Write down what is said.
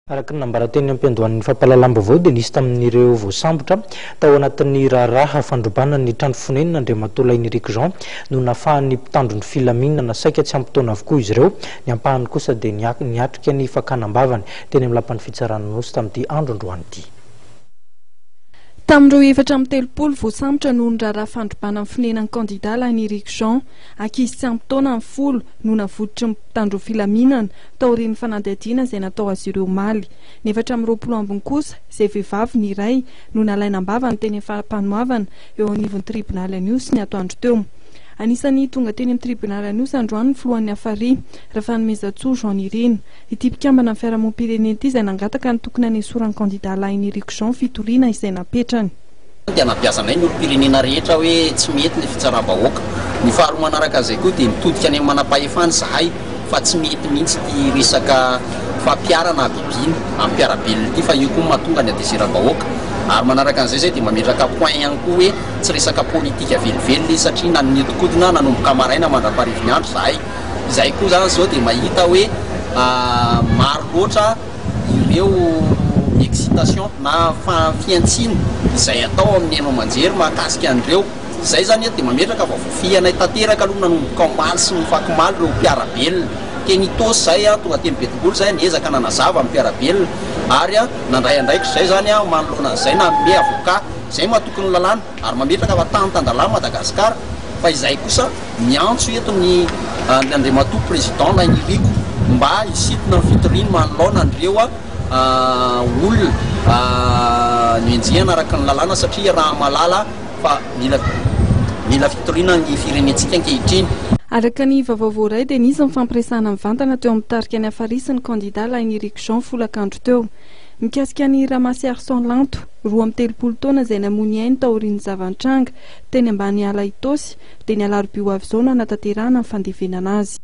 Araka ny nambarateny ampiandohan'ny fampahalalam-baovao dia nisy tamin'ireo voasambotra tao anatin'ny raharaha fandrombana ny trano fonenina Andriamatola Enrique Jean no nafahan'ny mpitandro ny filaminana saika tsy ampitaona avokoa izy ireo, ny ampahany kosa dia niatrika ny fakanam-bavany teny amin'ny lapan'ny fitsarana nosy tamin'ity andro androany ity. Tamin'ireo 430 voasambotra no niraharaha fandrombana amin'ny fonenan'ny kandida Lainy Enrique Jean, ankizy tsy ampy taona amin'ny folo no navoditra ny mpitandro filaminana taorian'ny fanadihadiana izay natao azy ireo maly. Ny 420 ambiny kosa izay vehivavy ny iray no nalaina am-bava ny teny fampanoavana eo anivon'ny tribonaly anio sy ny atoandro teo. Anisany tonga teny amin'ny tribonaly anio androany ny filohan'ny Afary Rafanomezatsoa Jean Nirina. Ity mpikambana amin'ny fiarahamonim-pirenena ity izay nangataka ny tokony hanesoran'ny kandida Lainy Enrique Jean fitoriana izay napetrany. Dia nampiasana ny olom-pirenena rehetra hoe tsy mety ny fitsaram-bahoaka. Ny faharoa manaraka izay koa dia mitodika any amin'ny manam-pahefana zahay fa tsy mety mihitsy ity resaka fampiarana bibiny amin'ny mpiarabelona ity fa io koa mahatonga ny adesiram-bahoaka. Ary manaraka an'izay zay dia mametraka point ihany koa hoe tsy resaka politika velively satria na nidinkodina nanomboka maraina mandra-parivony andro zahay. Izay koa zany zao dia mahita hoe maro loatra ireo excitation na fiantsina izay atao amin'ny haino aman-jery mahakasika an'ireo. Izay zany dia mametraka vafofianay tanteraka aloha nanomboka maly sy mifakimaly ireo mpiarabelona. Keny tosy zay tonga teny Betongolo zay niezaka nanazava amin'ny mpiarabelona ary nandray andraikitra zay zany manoloana an'izay na me avoka zay mahatokony lalàna ary mametraka fa tany-tandalà Madagasikara. Fa izay kosa miantso eto ny Andriamatoa président Lainy Enrique mba hisintona ny fitoriana manoloana an'ireo olona nenjehana araka ny lalàna satria raha malala fa mila fitoriana ny firenentsika ankehitriny. Araka ny vaovao voaray dia nisy ny fampiresahana mivantana teo amin'ny tarika ny Afary sy ny kandida Lainy Enrique Jean folakandro teo. Mikasika ny ramasy Arson Lanto 13 taona izay namony ainy taorian'ny zavantranga teny ambany ala Itosy dia ny alarobia ho avy izao no hanatanterahana ny fandevenana azy.